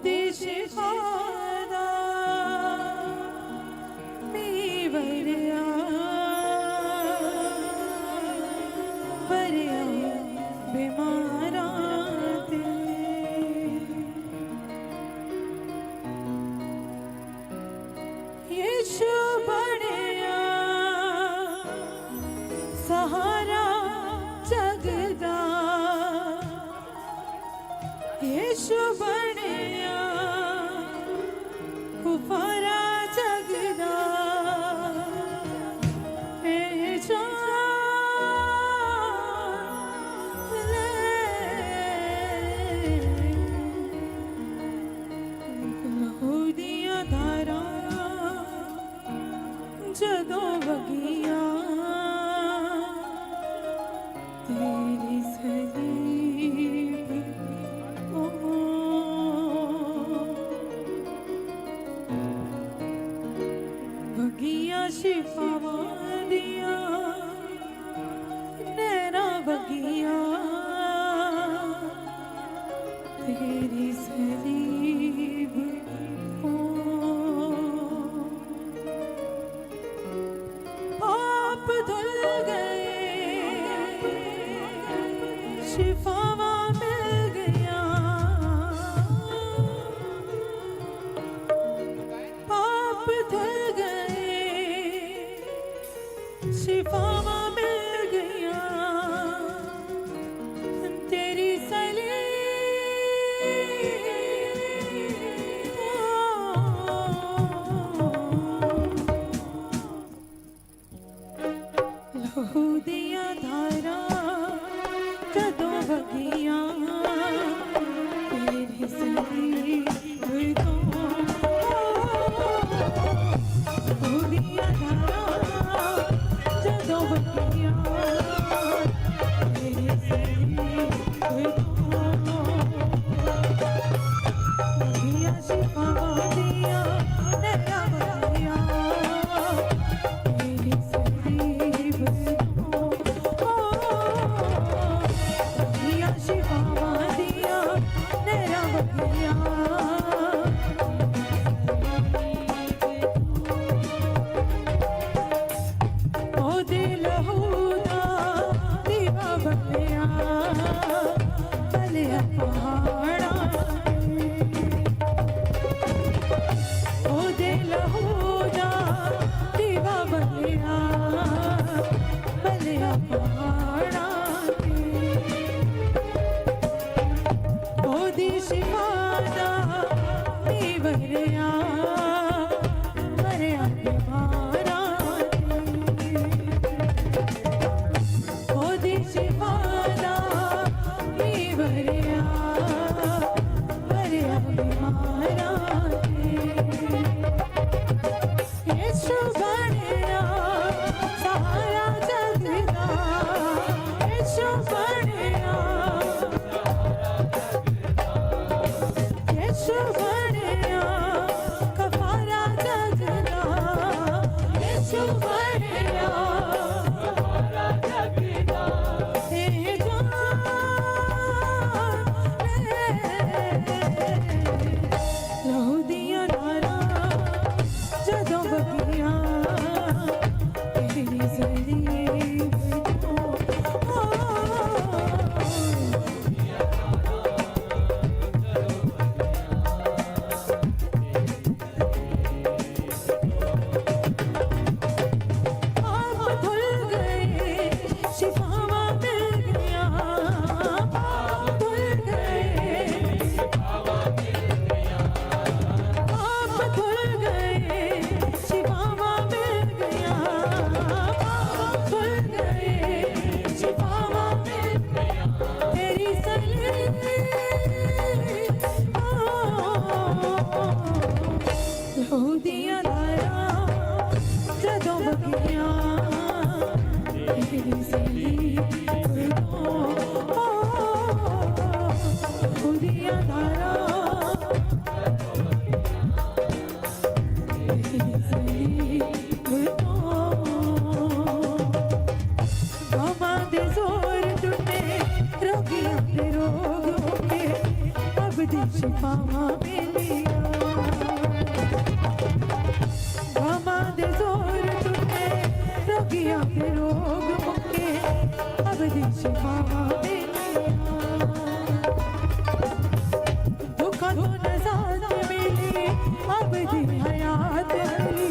देश हारा मेवरिया बरिया बीमारा यीशु बड़िया सहारा जगदा यीशु बड़िया कुफारा जगदा लहूदिया धारा जदों वगिया तेरी सलीब वगिया शिफावा दिया नैना वगिया तेरी सलीब पाप धुल गए शिफावा मिल गया पाप धुल गए शिफावा मिल गया तेरी लहूदिया धारा जदों वगिया तेरी सलीब तो लहूदिया धारा जदों वगिया तेरी सलीब तो वगिया शिफावा दिया नैना वगिया तेरी सलीब शिफावा दिया नैना वगिया ओ दिल लहूदा दीवा बनिया भले पहाड़ा ओ दिल लहूदा दीवा बनिया भले पहाड़ा शिफादा मेवरिया बरिया बीमारा ओदी शिफादा मेवरिया बरिया बीमारा यीशु बड़िया सहारा जगदा यीशु बड़िया यीशु बड़िया कफारा जगदा यीशु बड़िया लहूदिया धारा जदों वगिया तेरी सलीब लहूदिया धारा जदों वगिया तेरी सलीब लहूदिया धारा तेरी सलीब गमा दे जोर टूटे रोगियों के रोग होके अब दी शिफा शिफावा मिलिया गमा दे जोर टूटे रोगिया के रोग मुके अब दी शिफावा दुखा तो नजात मिली अब दी हयात मिली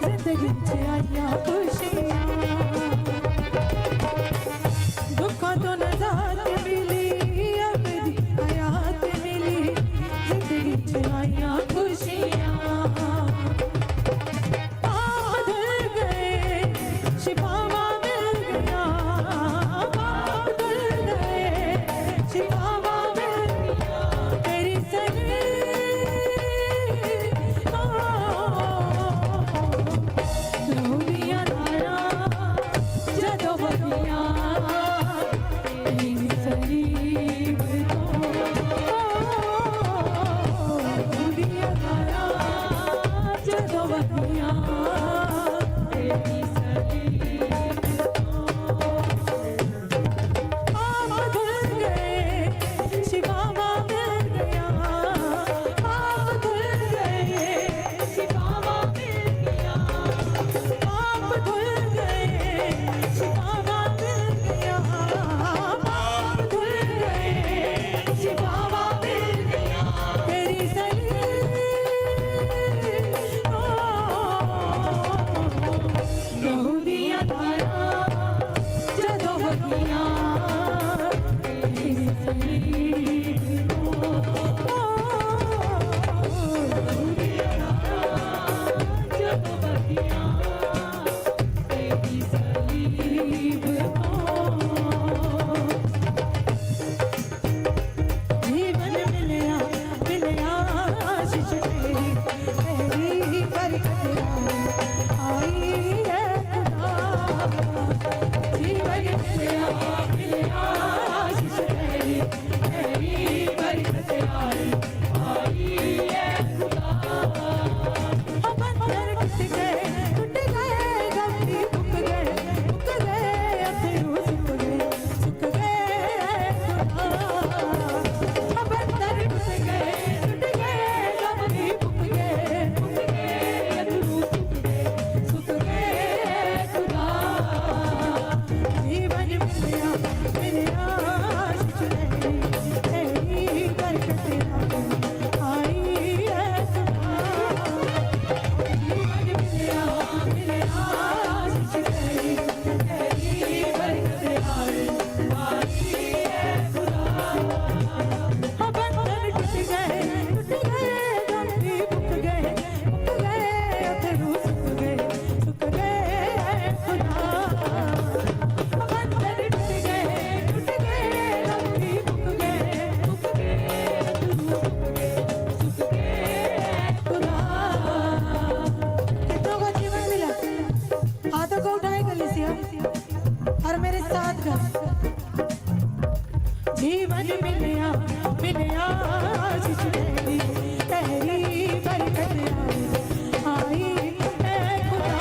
जिंदगी च आया खुशियां दुखा तो नजात मिली अब दी हयात मिली जिंदगी च आया खुशियां बादल गए शिफावा मिल गया बादल गए शिफावा मिल गया तेरी सही लोबिया धारा जदों बगिया तेरी सलीब लोबिया धारा जदों बगिया तेरी सलीब आप धुल गए शिफावा मिल गया आप धुल गए शिफावा मिल गया आप धुल गए शिफावा मिल गया आप धुल गए शिफावा मिल गया तेरी सही लोबिया धारा जदों बगिया तेरी सलीब लोबिया धारा जदों बगिया तेरी सलीब जीवन मिलया मिलया आशीष तेरी तेरी बरकत आई है खुदा जीवन मिलया मिलया आशीष तेरी तेरी बरकत आई है खुदा बंधन टूट गए गमती मुक गए अथरू सुख गए खुदा बंधन टूट गए गमती मुक गए अथरू सुख गए खुदा जीवन मिलया मिलया आशीष तेरी बरकत आई है खुदा जीवन मिलया मिलया आशीष तेरी बरकत आई है खुदा बंधन टूट गए गमती मुक गए अथरू सुख गए खुदा बंधन टूट गए गमती मुक गए अथरू सुख गए खुदा कितनों को जीवन मिला हाथों को उठाए कलीसिया और मेरे साथ गा जीवन मिलया मिलया आशीष तेरी तेरी बरकत आई है खुदा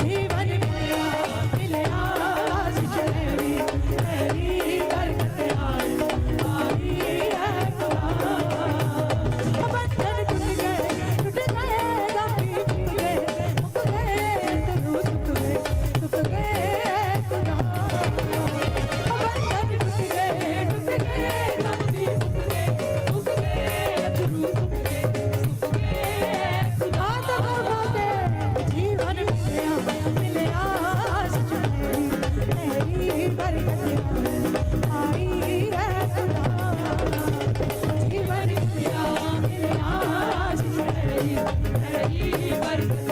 जीवन मिलया मिलया आशीष तेरी तेरी बरकत आई है खुदा बंधन टूट गए गमती मुक गए अथरू सुख गए खुदा बंधन टूट गए गमती मुक गए अथरू सुख गए खुदा तो गाते जीवन मिलया मिलया आशीष तेरी बरकत आई है खुदा जीवन मिलया मिलया आशीष तेरी बरकत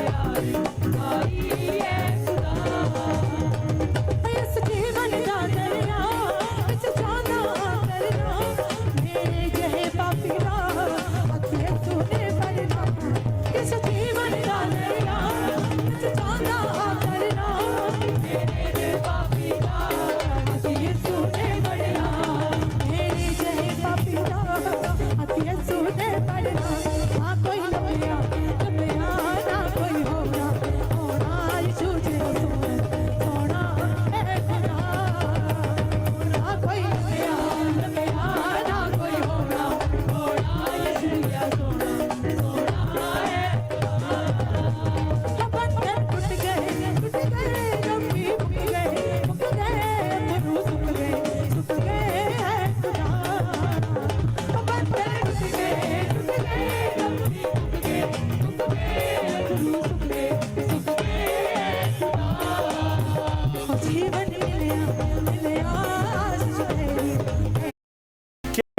आई है खुदा इस जीवन का दरिया इस जाना दरिया मेरे जहे पापी दा अथे तूने भरना इस जीवन का दरिया इस जाना दरिया मेरे पापी दा अथे तूने भरना मेरे जहे पापी दा अथे तूने भरना ना कोई लपया ना कोई होना यीशु जे सोना है खुदा ना कोई लपया ना कोई होना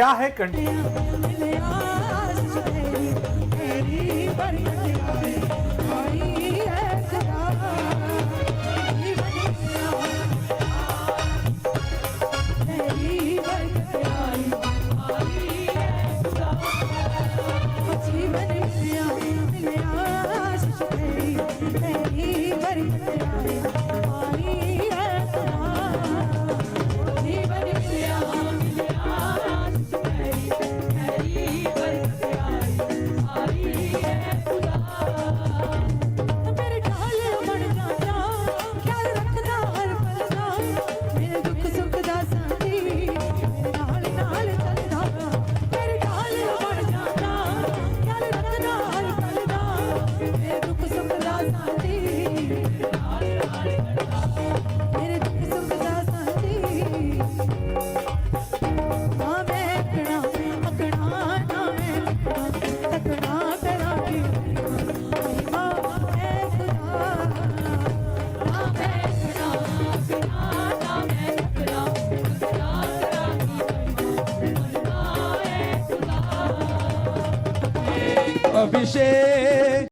क्या है कंठी? मिले आशीष तेरी तेरी बरकत आई आई है खुदा जीवन मेरा तेरी बरकत आई आई है खुदा जीवन मेरा मिले आशीष तेरी तेरी बरकत आई आई है खुदा जीवन मेरा मिले आशीष तेरी तेरी बरकत आई आई है खुदा मेरे ढाल बन जाता ख्याल रखना हर पल का मेरे दुख सुख दा साथी मेरे नाल नाल चलदा मेरे ढाल बन जाता ख्याल रखना हर पल का मेरे दुख सुख दा साथी मेरे दुख सुख दा साथी ना मैं अकड़ा अकड़ा ना मैं तकड़ा करांगी महिमा है खुदा ना मैं अकड़ा अकड़ा ना मैं तकड़ा करांगी महिमा है खुदा अभिषेक